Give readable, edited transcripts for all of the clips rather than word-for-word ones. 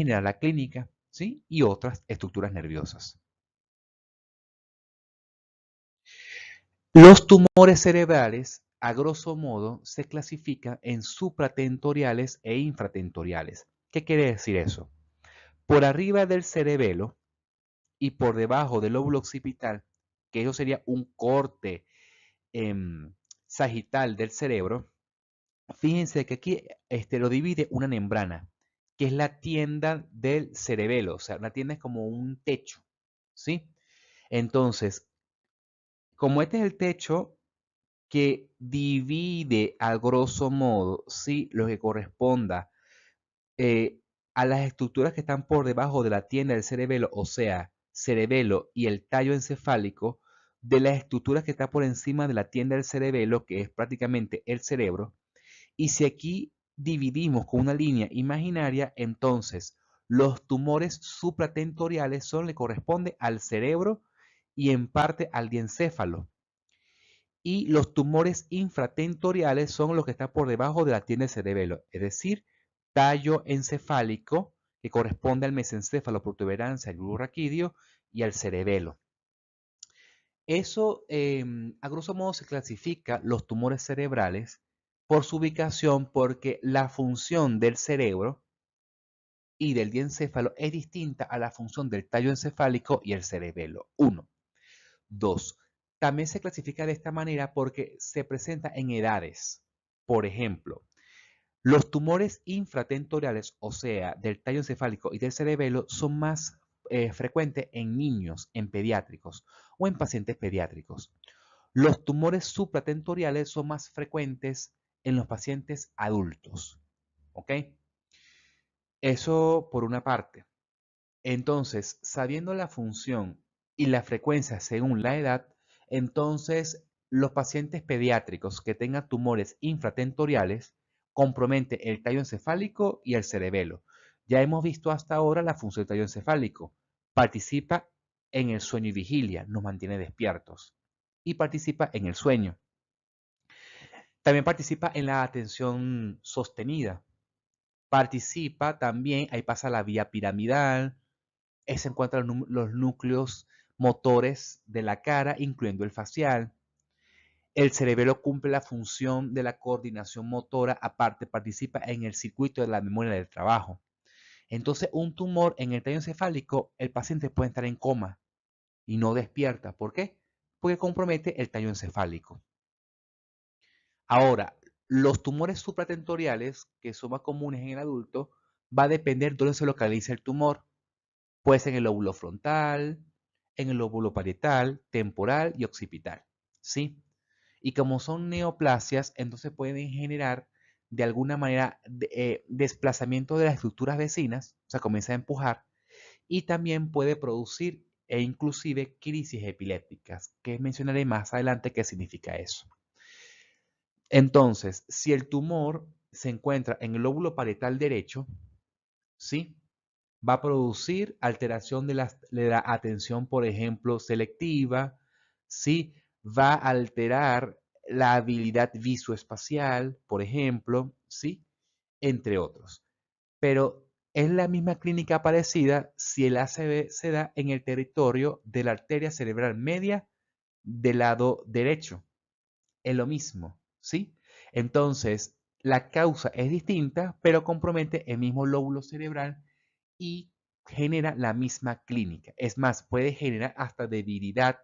genera la clínica, ¿sí? Y otras estructuras nerviosas. Los tumores cerebrales, a grosso modo, se clasifican en supratentoriales e infratentoriales. ¿Qué quiere decir eso? Por arriba del cerebelo y por debajo del lóbulo occipital, que eso sería un corte sagital del cerebro, fíjense que aquí lo divide una membrana, que es la tienda del cerebelo, o sea, la tienda es como un techo, ¿sí? Entonces, como este es el techo que divide a grosso modo, ¿sí? Lo que corresponda eh, a las estructuras que están por debajo de la tienda del cerebelo, o sea, cerebelo y el tallo encefálico, de las estructuras que están por encima de la tienda del cerebelo, que es prácticamente el cerebro. Y si aquí dividimos con una línea imaginaria, entonces los tumores supratentoriales le corresponde al cerebro y en parte al diencéfalo. Y los tumores infratentoriales son los que están por debajo de la tienda del cerebelo, es decir, tallo encefálico, que corresponde al mesencéfalo, protuberancia, al globo raquídeo y al cerebelo. Eso, a grosso modo, se clasifica los tumores cerebrales por su ubicación, porque la función del cerebro y del diencéfalo es distinta a la función del tallo encefálico y el cerebelo. 1. 2. También se clasifica de esta manera porque se presenta en edades. Por ejemplo, los tumores infratentoriales, o sea, del tallo encefálico y del cerebelo, son más frecuentes en niños, en pediátricos o en pacientes pediátricos. Los tumores supratentoriales son más frecuentes en los pacientes adultos. ¿Ok? Eso por una parte. Entonces, sabiendo la función y la frecuencia según la edad, entonces los pacientes pediátricos que tengan tumores infratentoriales comprometen el tallo encefálico y el cerebelo. Ya hemos visto hasta ahora la función del tallo encefálico. Participa en el sueño y vigilia, nos mantiene despiertos. Y participa en el sueño. También participa en la atención sostenida. Participa también, ahí pasa la vía piramidal, se encuentran los núcleos motores de la cara, incluyendo el facial. El cerebelo cumple la función de la coordinación motora, aparte participa en el circuito de la memoria del trabajo. Entonces, un tumor en el tallo encefálico, el paciente puede estar en coma y no despierta. ¿Por qué? Porque compromete el tallo encefálico. Ahora, los tumores supratentoriales, que son más comunes en el adulto, va a depender de dónde se localiza el tumor. Puede ser en el lóbulo frontal, en el lóbulo parietal, temporal y occipital, ¿sí? Y como son neoplasias, entonces pueden generar de alguna manera desplazamiento de las estructuras vecinas, o sea, comienza a empujar, y también puede producir e inclusive crisis epilépticas, que mencionaré más adelante qué significa eso. Entonces, si el tumor se encuentra en el lóbulo parietal derecho, ¿sí? Va a producir alteración de la atención, por ejemplo, selectiva, ¿sí? Va a alterar la habilidad visoespacial, por ejemplo, ¿sí? Entre otros. Pero es la misma clínica parecida si el ACV se da en el territorio de la arteria cerebral media del lado derecho. Es lo mismo, ¿sí? Entonces, la causa es distinta, pero compromete el mismo lóbulo cerebral y genera la misma clínica. Es más, puede generar hasta debilidad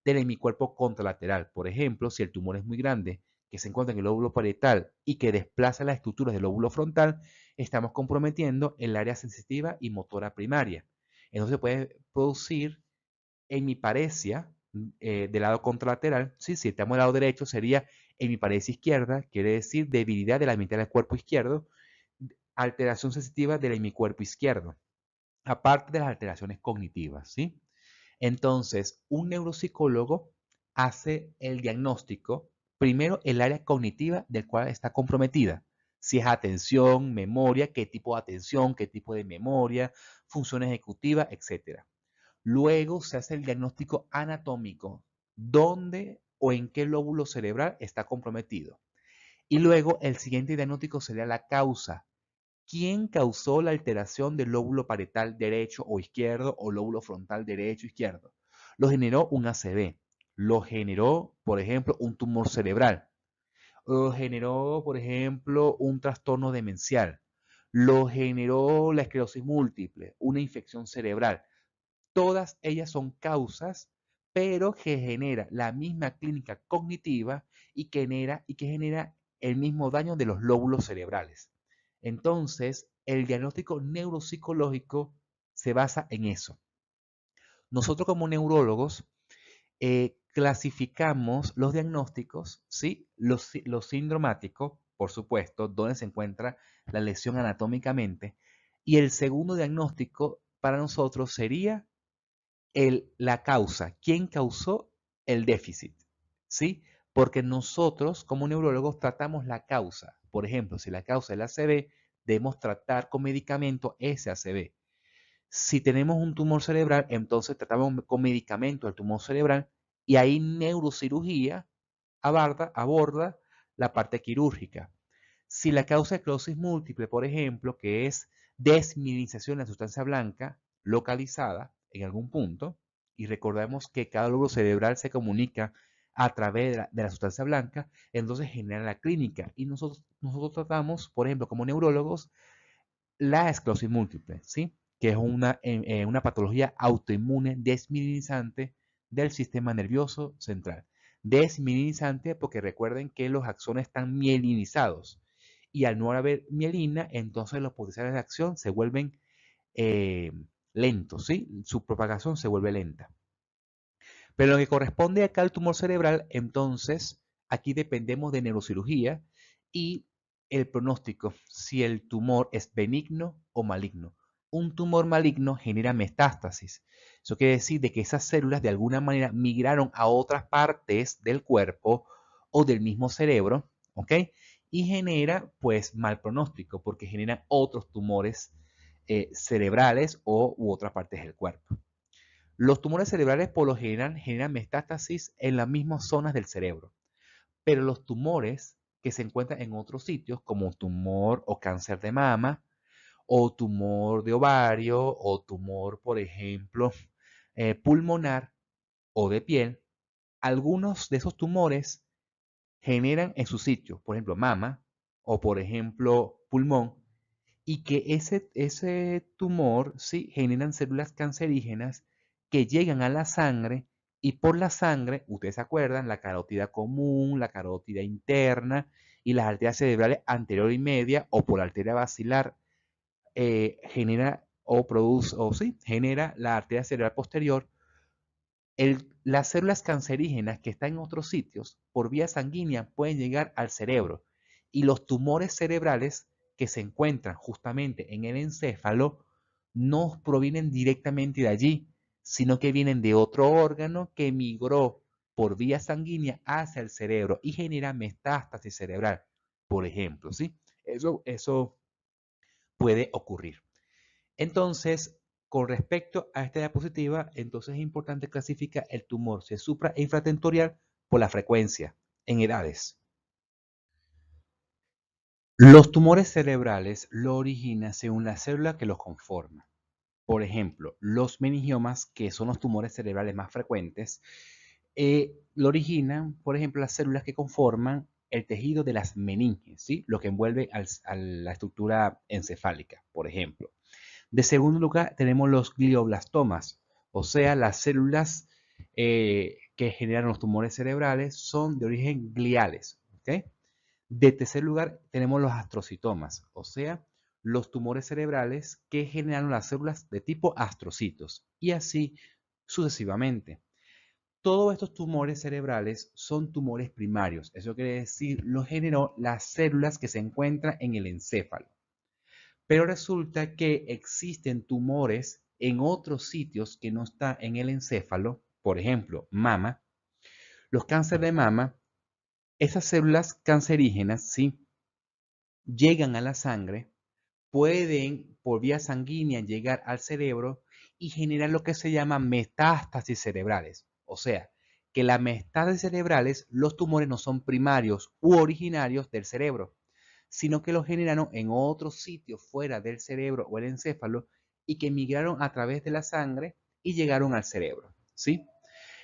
del hemicuerpo contralateral. Por ejemplo, si el tumor es muy grande, que se encuentra en el lóbulo parietal y que desplaza las estructuras del lóbulo frontal, estamos comprometiendo el área sensitiva y motora primaria. Entonces puede producir hemiparesia del lado contralateral. ¿Sí? Si estamos del lado derecho, sería hemiparesia izquierda, quiere decir debilidad de la mitad del cuerpo izquierdo, alteración sensitiva del hemicuerpo izquierdo, aparte de las alteraciones cognitivas, ¿sí? Entonces, un neuropsicólogo hace el diagnóstico, primero el área cognitiva del cual está comprometida. Si es atención, memoria, qué tipo de atención, qué tipo de memoria, función ejecutiva, etc. Luego se hace el diagnóstico anatómico, dónde o en qué lóbulo cerebral está comprometido. Y luego el siguiente diagnóstico sería la causa. ¿Quién causó la alteración del lóbulo parietal derecho o izquierdo o lóbulo frontal derecho o izquierdo? Lo generó un ACV, lo generó, por ejemplo, un tumor cerebral, lo generó, por ejemplo, un trastorno demencial, lo generó la esclerosis múltiple, una infección cerebral. Todas ellas son causas, pero que genera la misma clínica cognitiva y que genera el mismo daño de los lóbulos cerebrales. Entonces, el diagnóstico neuropsicológico se basa en eso. Nosotros como neurólogos clasificamos los diagnósticos, ¿sí? Los sindromáticos, por supuesto, donde se encuentra la lesión anatómicamente, y el segundo diagnóstico para nosotros sería la causa, quién causó el déficit, ¿sí? Porque nosotros como neurólogos tratamos la causa. Por ejemplo, si la causa es el ACV, debemos tratar con medicamento ese ACV. Si tenemos un tumor cerebral, entonces tratamos con medicamento el tumor cerebral y ahí neurocirugía aborda la parte quirúrgica. Si la causa es esclerosis múltiple, por ejemplo, que es desmielinización de la sustancia blanca localizada en algún punto, y recordemos que cada lóbulo cerebral se comunica a través de la sustancia blanca, entonces genera la clínica. Y nosotros tratamos, por ejemplo, como neurólogos, la esclerosis múltiple, ¿sí? Que es una patología autoinmune desmielinizante del sistema nervioso central. Desmielinizante porque recuerden que los axones están mielinizados y al no haber mielina, entonces los potenciales de acción se vuelven eh, lentos, ¿sí? Su propagación se vuelve lenta. Pero lo que corresponde acá al tumor cerebral, entonces, aquí dependemos de neurocirugía y el pronóstico, si el tumor es benigno o maligno. Un tumor maligno genera metástasis. Eso quiere decir de que esas células de alguna manera migraron a otras partes del cuerpo o del mismo cerebro, ¿ok? Y genera, pues, mal pronóstico porque generan otros tumores cerebrales u otras partes del cuerpo. Los tumores cerebrales por lo general generan metástasis en las mismas zonas del cerebro, pero los tumores que se encuentran en otros sitios, como tumor o cáncer de mama, o tumor de ovario, o tumor, por ejemplo, pulmonar o de piel, algunos de esos tumores generan en su sitio, por ejemplo, mama o, por ejemplo, pulmón, y que ese tumor sí generan células cancerígenas que llegan a la sangre y por la sangre, ustedes se acuerdan, la carótida común, la carótida interna y las arterias cerebrales anterior y media o por la arteria basilar genera o produce o sí, genera la arteria cerebral posterior. Las células cancerígenas que están en otros sitios por vía sanguínea pueden llegar al cerebro y los tumores cerebrales que se encuentran justamente en el encéfalo no provienen directamente de allí, sino que vienen de otro órgano que migró por vía sanguínea hacia el cerebro y genera metástasis cerebral, por ejemplo, ¿sí? Eso puede ocurrir. Entonces, con respecto a esta diapositiva, entonces es importante clasificar el tumor, si es supra e infratentorial, por la frecuencia en edades. Los tumores cerebrales lo originan según la célula que los conforma. Por ejemplo, los meningiomas, que son los tumores cerebrales más frecuentes, lo originan, por ejemplo, las células que conforman el tejido de las meninges, ¿sí? Lo que envuelve a la estructura encefálica, por ejemplo. De segundo lugar, tenemos los glioblastomas, o sea, las células que generan los tumores cerebrales son de origen gliales. ¿Okay? De tercer lugar, tenemos los astrocitomas, o sea, los tumores cerebrales que generan las células de tipo astrocitos, y así sucesivamente. Todos estos tumores cerebrales son tumores primarios, eso quiere decir, los generó las células que se encuentran en el encéfalo. Pero resulta que existen tumores en otros sitios que no están en el encéfalo, por ejemplo, mama. Los cánceres de mama, esas células cancerígenas, ¿sí? Llegan a la sangre, pueden por vía sanguínea llegar al cerebro y generar lo que se llama metástasis cerebrales. O sea, que las metástasis cerebrales, los tumores no son primarios u originarios del cerebro, sino que lo generaron en otro sitio fuera del cerebro o el encéfalo y que migraron a través de la sangre y llegaron al cerebro, ¿sí?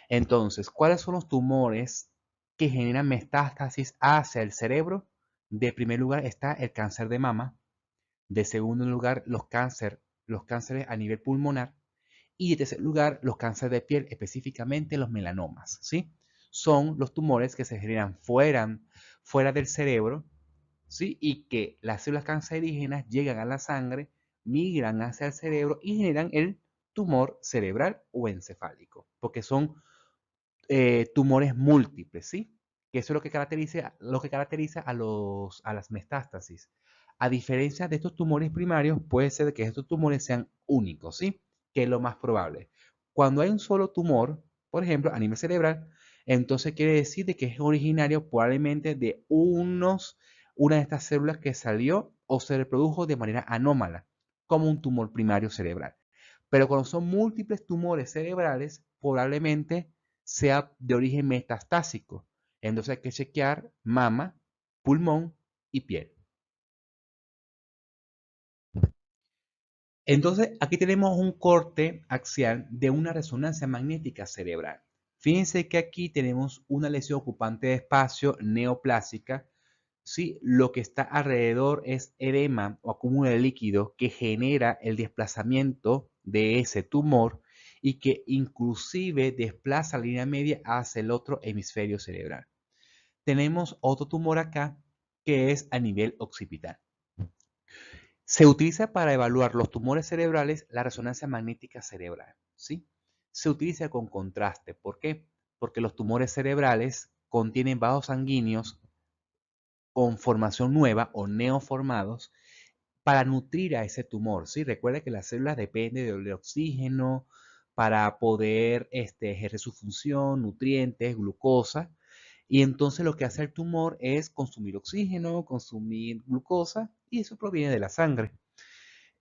Entonces, ¿cuáles son los tumores que generan metástasis hacia el cerebro? De primer lugar está el cáncer de mama, de segundo lugar los cánceres a nivel pulmonar y de tercer lugar los cánceres de piel, específicamente los melanomas, ¿sí? Son los tumores que se generan fuera del cerebro, ¿sí? Y que las células cancerígenas llegan a la sangre, migran hacia el cerebro y generan el tumor cerebral o encefálico, porque son tumores múltiples, ¿sí? Que eso es lo que caracteriza a las metástasis. A diferencia de estos tumores primarios, puede ser que estos tumores sean únicos, ¿sí? Que es lo más probable. Cuando hay un solo tumor, por ejemplo, a nivel cerebral, entonces quiere decir de que es originario probablemente de una de estas células que salió o se reprodujo de manera anómala, como un tumor primario cerebral. Pero cuando son múltiples tumores cerebrales, probablemente sea de origen metastásico. Entonces hay que chequear mama, pulmón y piel. Entonces aquí tenemos un corte axial de una resonancia magnética cerebral. Fíjense que aquí tenemos una lesión ocupante de espacio neoplásica. ¿Sí? Lo que está alrededor es edema o acúmulo de líquido que genera el desplazamiento de ese tumor y que inclusive desplaza la línea media hacia el otro hemisferio cerebral. Tenemos otro tumor acá que es a nivel occipital. Se utiliza para evaluar los tumores cerebrales la resonancia magnética cerebral, ¿sí? Se utiliza con contraste. ¿Por qué? Porque los tumores cerebrales contienen vasos sanguíneos con formación nueva o neoformados para nutrir a ese tumor, ¿sí? Recuerda que las células dependen del oxígeno para poder ejercer su función, nutrientes, glucosa, y entonces lo que hace el tumor es consumir oxígeno, consumir glucosa, y eso proviene de la sangre.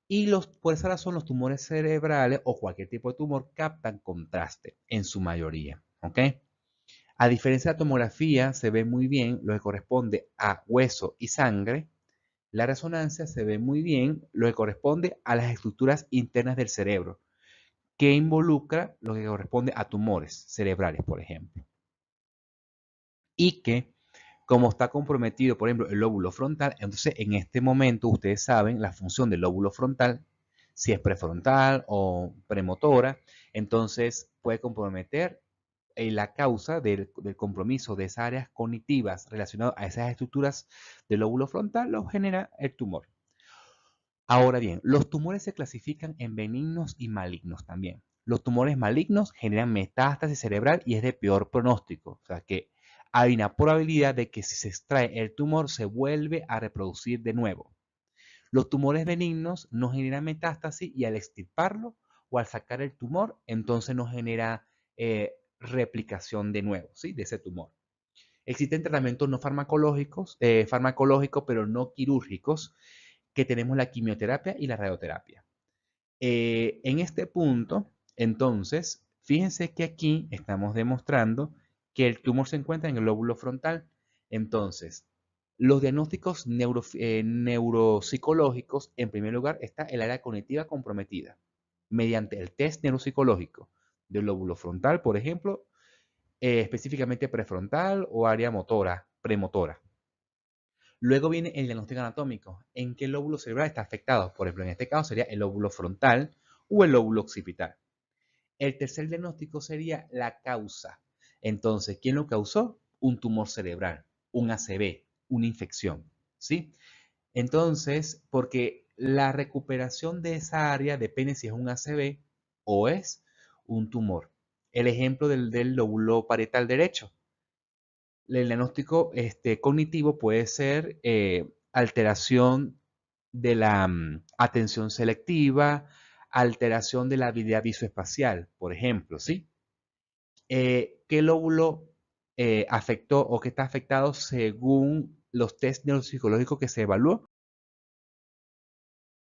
Y por esa razón los tumores cerebrales o cualquier tipo de tumor captan contraste en su mayoría, ¿ok? A diferencia de la tomografía, se ve muy bien lo que corresponde a hueso y sangre. La resonancia se ve muy bien lo que corresponde a las estructuras internas del cerebro, que involucra lo que corresponde a tumores cerebrales, por ejemplo. Y que, como está comprometido, por ejemplo, el lóbulo frontal, entonces en este momento ustedes saben la función del lóbulo frontal, si es prefrontal o premotora, entonces puede comprometer la causa del compromiso de esas áreas cognitivas relacionadas a esas estructuras del lóbulo frontal, lo genera el tumor. Ahora bien, los tumores se clasifican en benignos y malignos también. Los tumores malignos generan metástasis cerebral y es de peor pronóstico. O sea que hay una probabilidad de que si se extrae el tumor se vuelve a reproducir de nuevo. Los tumores benignos no generan metástasis y al extirparlo o al sacar el tumor, entonces no genera replicación de nuevo, ¿sí? De ese tumor. Existen tratamientos no farmacológicos, pero no quirúrgicos, que tenemos la quimioterapia y la radioterapia. En este punto, entonces, fíjense que aquí estamos demostrando que el tumor se encuentra en el lóbulo frontal. Entonces, los diagnósticos neuropsicológicos, en primer lugar, está el área cognitiva comprometida, mediante el test neuropsicológico del lóbulo frontal, por ejemplo, específicamente prefrontal o área motora, premotora. Luego viene el diagnóstico anatómico. ¿En qué lóbulo cerebral está afectado? Por ejemplo, en este caso sería el lóbulo frontal o el lóbulo occipital. El tercer diagnóstico sería la causa. Entonces, ¿quién lo causó? Un tumor cerebral, un ACV, una infección, ¿sí? Entonces, porque la recuperación de esa área depende si es un ACV o es un tumor. El ejemplo del lóbulo parietal derecho. El diagnóstico cognitivo puede ser alteración de la atención selectiva, alteración de la habilidad visoespacial, por ejemplo, ¿sí? ¿Qué lóbulo afectó o qué está afectado según los test neuropsicológicos que se evaluó?